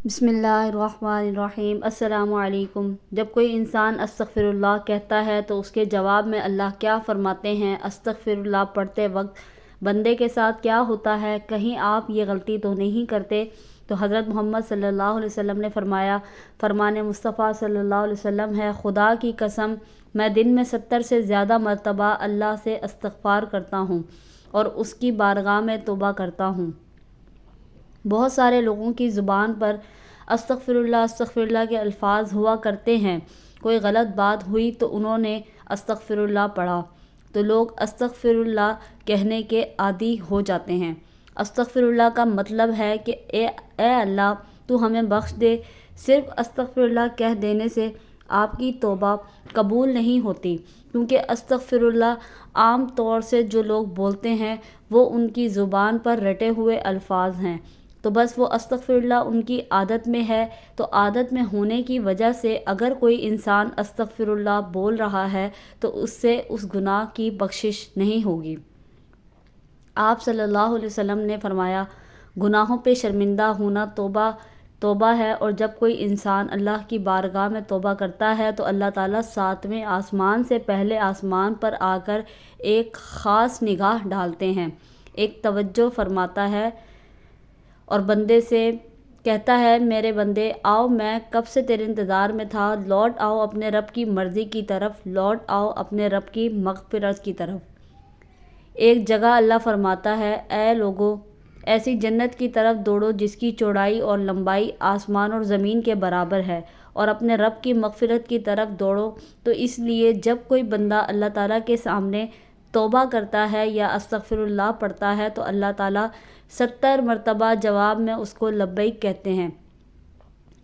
بسم اللہ الرحمن الرحیم۔ السلام علیکم۔ جب کوئی انسان استغفر اللہ کہتا ہے تو اس کے جواب میں اللہ کیا فرماتے ہیں؟ استغفر اللہ پڑھتے وقت بندے کے ساتھ کیا ہوتا ہے؟ کہیں آپ یہ غلطی تو نہیں کرتے؟ تو حضرت محمد صلی اللہ علیہ وسلم نے فرمایا، فرمان مصطفیٰ صلی اللہ علیہ وسلم ہے، خدا کی قسم میں دن میں 70 سے زیادہ مرتبہ اللہ سے استغفار کرتا ہوں اور اس کی بارگاہ میں توبہ کرتا ہوں۔ بہت سارے لوگوں کی زبان پر استغفر اللہ کے الفاظ ہوا کرتے ہیں۔ کوئی غلط بات ہوئی تو انہوں نے استغفر اللہ پڑھا تو لوگ استغفر اللہ کہنے کے عادی ہو جاتے ہیں۔ استغفر اللہ کا مطلب ہے کہ اے اللہ تو ہمیں بخش دے۔ صرف استغفر اللہ کہہ دینے سے آپ کی توبہ قبول نہیں ہوتی، کیونکہ استغفر اللہ عام طور سے جو لوگ بولتے ہیں وہ ان کی زبان پر رٹے ہوئے الفاظ ہیں، تو بس وہ استغفر اللہ ان کی عادت میں ہے۔ تو عادت میں ہونے کی وجہ سے اگر کوئی انسان استغفر اللہ بول رہا ہے تو اس سے اس گناہ کی بخشش نہیں ہوگی۔ آپ صلی اللہ علیہ وسلم نے فرمایا، گناہوں پہ شرمندہ ہونا توبہ ہے، اور جب کوئی انسان اللہ کی بارگاہ میں توبہ کرتا ہے تو اللہ تعالیٰ 7ویں آسمان سے پہلے آسمان پر آ کر ایک خاص نگاہ ڈالتے ہیں، ایک توجہ فرماتا ہے اور بندے سے کہتا ہے، میرے بندے آؤ، میں کب سے تیرے انتظار میں تھا، لوٹ آؤ اپنے رب کی مرضی کی طرف، لوٹ آؤ اپنے رب کی مغفرت کی طرف۔ ایک جگہ اللہ فرماتا ہے، اے لوگو، ایسی جنت کی طرف دوڑو جس کی چوڑائی اور لمبائی آسمان اور زمین کے برابر ہے، اور اپنے رب کی مغفرت کی طرف دوڑو۔ تو اس لیے جب کوئی بندہ اللہ تعالیٰ کے سامنے توبہ کرتا ہے یا استغفر اللہ پڑھتا ہے تو اللہ تعالیٰ 70 مرتبہ جواب میں اس کو لبیک کہتے ہیں۔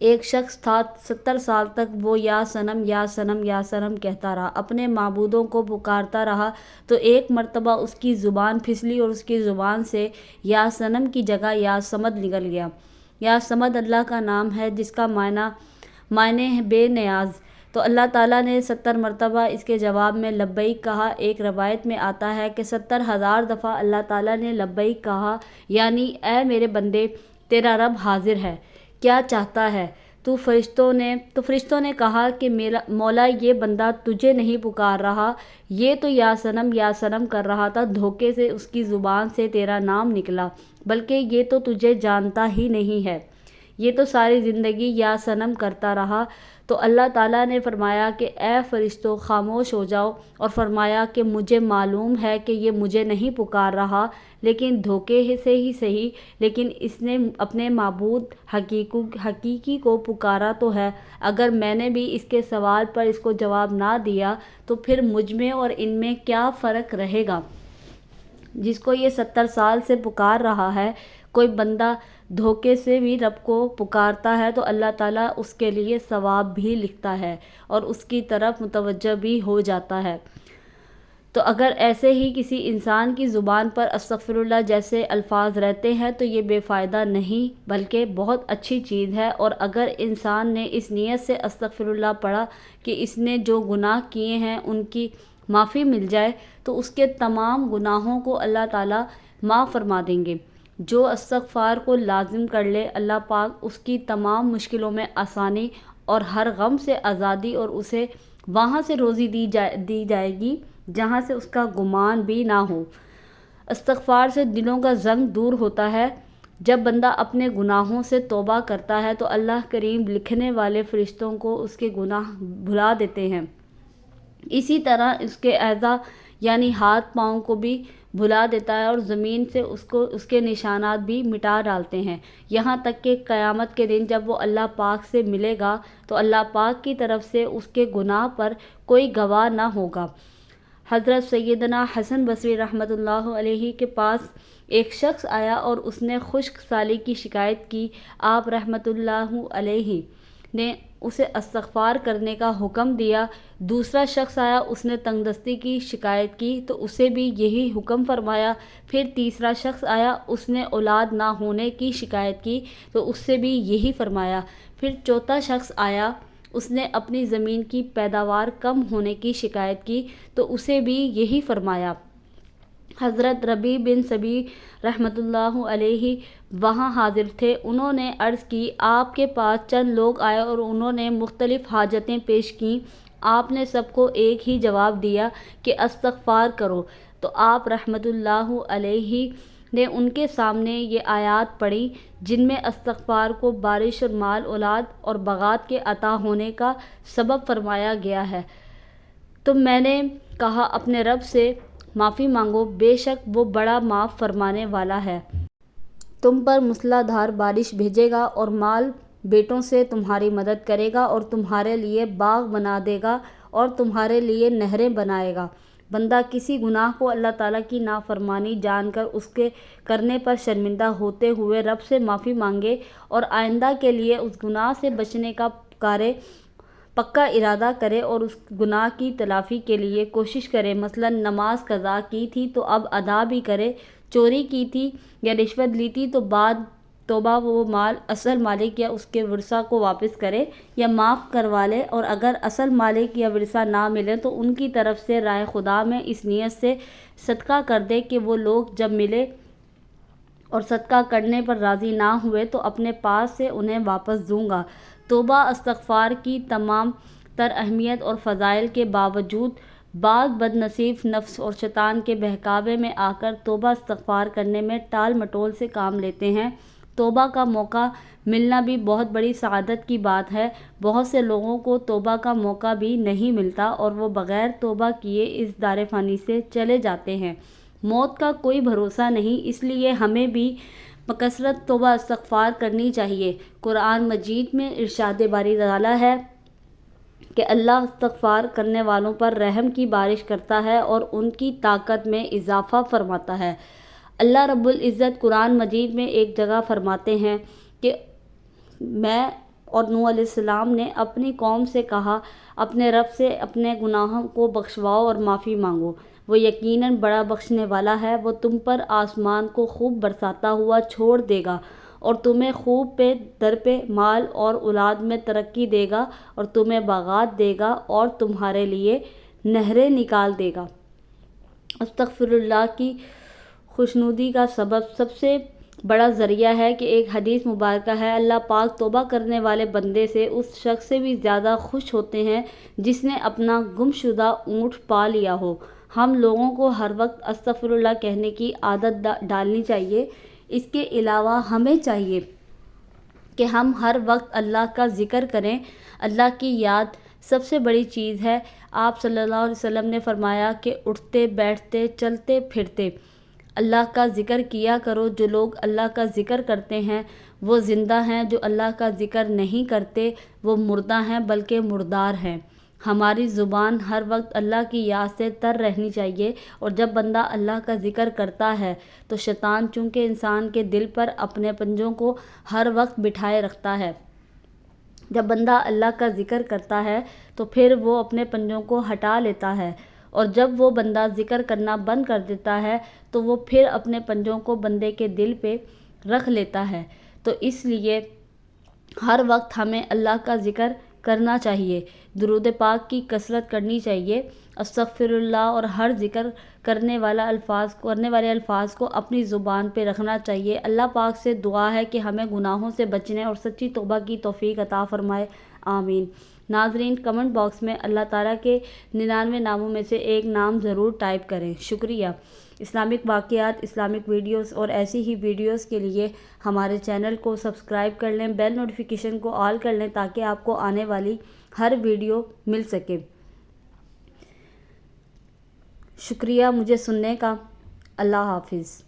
ایک شخص تھا، 70 سال تک وہ یا صنم یا صنم یا صنم کہتا رہا، اپنے معبودوں کو پکارتا رہا، تو ایک مرتبہ اس کی زبان پھسلی اور اس کی زبان سے یا صنم کی جگہ یا صمد نکل گیا۔ یا صمد اللہ کا نام ہے جس کا معنی ہے بے نیاز۔ تو اللہ تعالیٰ نے 70 مرتبہ اس کے جواب میں لبیک کہا۔ ایک روایت میں آتا ہے کہ 70,000 دفعہ اللہ تعالیٰ نے لبیک کہا، یعنی اے میرے بندے، تیرا رب حاضر ہے، کیا چاہتا ہے تو؟ فرشتوں نے کہا کہ مولا، یہ بندہ تجھے نہیں پکار رہا، یہ تو یا صنم کر رہا تھا، دھوکے سے اس کی زبان سے تیرا نام نکلا، بلکہ یہ تو تجھے جانتا ہی نہیں ہے، یہ تو ساری زندگی یا صنم کرتا رہا۔ تو اللہ تعالیٰ نے فرمایا کہ اے فرشتوں، خاموش ہو جاؤ، اور فرمایا کہ مجھے معلوم ہے کہ یہ مجھے نہیں پکار رہا، لیکن دھوکے سے ہی صحیح، لیکن اس نے اپنے معبود حقیقی کو پکارا تو ہے۔ اگر میں نے بھی اس کے سوال پر اس کو جواب نہ دیا تو پھر مجھ میں اور ان میں کیا فرق رہے گا؟ جس کو یہ 70 سال سے پکار رہا ہے، کوئی بندہ دھوکے سے بھی رب کو پکارتا ہے تو اللہ تعالیٰ اس کے لیے ثواب بھی لکھتا ہے اور اس کی طرف متوجہ بھی ہو جاتا ہے۔ تو اگر ایسے ہی کسی انسان کی زبان پر استغفر اللہ جیسے الفاظ رہتے ہیں تو یہ بے فائدہ نہیں بلکہ بہت اچھی چیز ہے، اور اگر انسان نے اس نیت سے استغفر اللہ پڑھا کہ اس نے جو گناہ کیے ہیں ان کی معافی مل جائے تو اس کے تمام گناہوں کو اللہ تعالیٰ معاف فرما دیں گے۔ جو استغفار کو لازم کر لے، اللہ پاک اس کی تمام مشکلوں میں آسانی اور ہر غم سے آزادی، اور اسے وہاں سے روزی دی جائے گی جہاں سے اس کا گمان بھی نہ ہو۔ استغفار سے دلوں کا زنگ دور ہوتا ہے۔ جب بندہ اپنے گناہوں سے توبہ کرتا ہے تو اللہ کریم لکھنے والے فرشتوں کو اس کے گناہ بھلا دیتے ہیں، اسی طرح اس کے اعضاء یعنی ہاتھ پاؤں کو بھی بھلا دیتا ہے، اور زمین سے اس کے نشانات بھی مٹا ڈالتے ہیں، یہاں تک کہ قیامت کے دن جب وہ اللہ پاک سے ملے گا تو اللہ پاک کی طرف سے اس کے گناہ پر کوئی گواہ نہ ہوگا۔ حضرت سیدنا حسن بصری رحمۃ اللہ علیہ کے پاس ایک شخص آیا اور اس نے خشک سالی کی شکایت کی۔ آپ رحمۃ اللہ علیہ نے اسے استغفار کرنے کا حکم دیا۔ دوسرا شخص آیا، اس نے تنگ دستی کی شکایت کی تو اسے بھی یہی حکم فرمایا۔ پھر تیسرا شخص آیا، اس نے اولاد نہ ہونے کی شکایت کی تو اس سے بھی یہی فرمایا۔ پھر چوتھا شخص آیا، اس نے اپنی زمین کی پیداوار کم ہونے کی شکایت کی تو اسے بھی یہی فرمایا۔ حضرت ربیع بن سبی رحمۃ اللہ علیہ وہاں حاضر تھے۔ انہوں نے عرض کی، آپ کے پاس چند لوگ آئے اور انہوں نے مختلف حاجتیں پیش کیں۔ آپ نے سب کو ایک ہی جواب دیا کہ استغفار کرو۔ تو آپ رحمۃ اللہ علیہ نے ان کے سامنے یہ آیات پڑھی جن میں استغفار کو بارش اور مال اولاد اور بغات کے عطا ہونے کا سبب فرمایا گیا ہے۔ تو میں نے کہا، اپنے رب سے معافی مانگو، بے شک وہ بڑا معاف فرمانے والا ہے۔ تم پر موسلا دھار بارش بھیجے گا اور مال بیٹوں سے تمہاری مدد کرے گا اور تمہارے لیے باغ بنا دے گا اور تمہارے لیے نہریں بنائے گا۔ بندہ کسی گناہ کو اللہ تعالیٰ کی نافرمانی جان کر اس کے کرنے پر شرمندہ ہوتے ہوئے رب سے معافی مانگے اور آئندہ کے لیے اس گناہ سے بچنے کا پکا ارادہ کرے اور اس گناہ کی تلافی کے لیے کوشش کرے، مثلا نماز قضا کی تھی تو اب ادا بھی کرے، چوری کی تھی یا رشوت لی تھی تو بعد توبہ وہ مال اصل مالک یا اس کے ورثاء کو واپس کرے یا معاف کروا لے، اور اگر اصل مالک یا ورثاء نہ ملیں تو ان کی طرف سے رائے خدا میں اس نیت سے صدقہ کر دے کہ وہ لوگ جب ملے اور صدقہ کرنے پر راضی نہ ہوئے تو اپنے پاس سے انہیں واپس دوں گا۔ توبہ استغفار کی تمام تر اہمیت اور فضائل کے باوجود بعض بد نصیب نفس اور شیطان کے بہکاوے میں آ کر توبہ استغفار کرنے میں ٹال مٹول سے کام لیتے ہیں۔ توبہ کا موقع ملنا بھی بہت بڑی سعادت کی بات ہے۔ بہت سے لوگوں کو توبہ کا موقع بھی نہیں ملتا اور وہ بغیر توبہ کیے اس دار فانی سے چلے جاتے ہیں۔ موت کا کوئی بھروسہ نہیں، اس لیے ہمیں بھی بکثرت توبہ استغفار کرنی چاہیے۔ قرآن مجید میں ارشاد باری تعالیٰ ہے کہ اللہ استغفار کرنے والوں پر رحم کی بارش کرتا ہے اور ان کی طاقت میں اضافہ فرماتا ہے۔ اللہ رب العزت قرآن مجید میں ایک جگہ فرماتے ہیں کہ میں اور نوح علیہ السلام نے اپنی قوم سے کہا، اپنے رب سے اپنے گناہوں کو بخشواؤ اور معافی مانگو، وہ یقیناً بڑا بخشنے والا ہے۔ وہ تم پر آسمان کو خوب برساتا ہوا چھوڑ دے گا اور تمہیں خوب پہ در پہ مال اور اولاد میں ترقی دے گا اور تمہیں باغات دے گا اور تمہارے لیے نہریں نکال دے گا۔ استغفر اللہ کی خوشنودی کا سب سے بڑا ذریعہ ہے کہ ایک حدیث مبارکہ ہے، اللہ پاک توبہ کرنے والے بندے سے اس شخص سے بھی زیادہ خوش ہوتے ہیں جس نے اپنا گم شدہ اونٹ پا لیا ہو۔ ہم لوگوں کو ہر وقت استغفر اللہ کہنے کی عادت ڈالنی چاہیے۔ اس کے علاوہ ہمیں چاہیے کہ ہم ہر وقت اللہ کا ذکر کریں۔ اللہ کی یاد سب سے بڑی چیز ہے۔ آپ صلی اللہ علیہ وسلم نے فرمایا کہ اٹھتے بیٹھتے چلتے پھرتے اللہ کا ذکر کیا کرو۔ جو لوگ اللہ کا ذکر کرتے ہیں وہ زندہ ہیں، جو اللہ کا ذکر نہیں کرتے وہ مردہ ہیں بلکہ مردار ہیں۔ ہماری زبان ہر وقت اللہ کی یاد سے تر رہنی چاہیے، اور جب بندہ اللہ کا ذکر کرتا ہے تو شیطان چونکہ انسان کے دل پر اپنے پنجوں کو ہر وقت بٹھائے رکھتا ہے، جب بندہ اللہ کا ذکر کرتا ہے تو پھر وہ اپنے پنجوں کو ہٹا لیتا ہے، اور جب وہ بندہ ذکر کرنا بند کر دیتا ہے تو وہ پھر اپنے پنجوں کو بندے کے دل پہ رکھ لیتا ہے۔ تو اس لیے ہر وقت ہمیں اللہ کا ذکر کرنا چاہیے، درود پاک کی کثرت کرنی چاہیے، استغفر اللہ اور ہر ذکر کرنے والے الفاظ کو اپنی زبان پہ رکھنا چاہیے۔ اللہ پاک سے دعا ہے کہ ہمیں گناہوں سے بچنے اور سچی توبہ کی توفیق عطا فرمائے، آمین۔ ناظرین، کمنٹ باکس میں اللہ تعالیٰ کے 99 ناموں میں سے ایک نام ضرور ٹائپ کریں، شکریہ۔ اسلامک واقعات، اسلامک ویڈیوز اور ایسی ہی ویڈیوز کے لیے ہمارے چینل کو سبسکرائب کر لیں، بیل نوٹیفیکیشن کو آل کر لیں تاکہ آپ کو آنے والی ہر ویڈیو مل سکے۔ شکریہ مجھے سننے کا۔ اللہ حافظ۔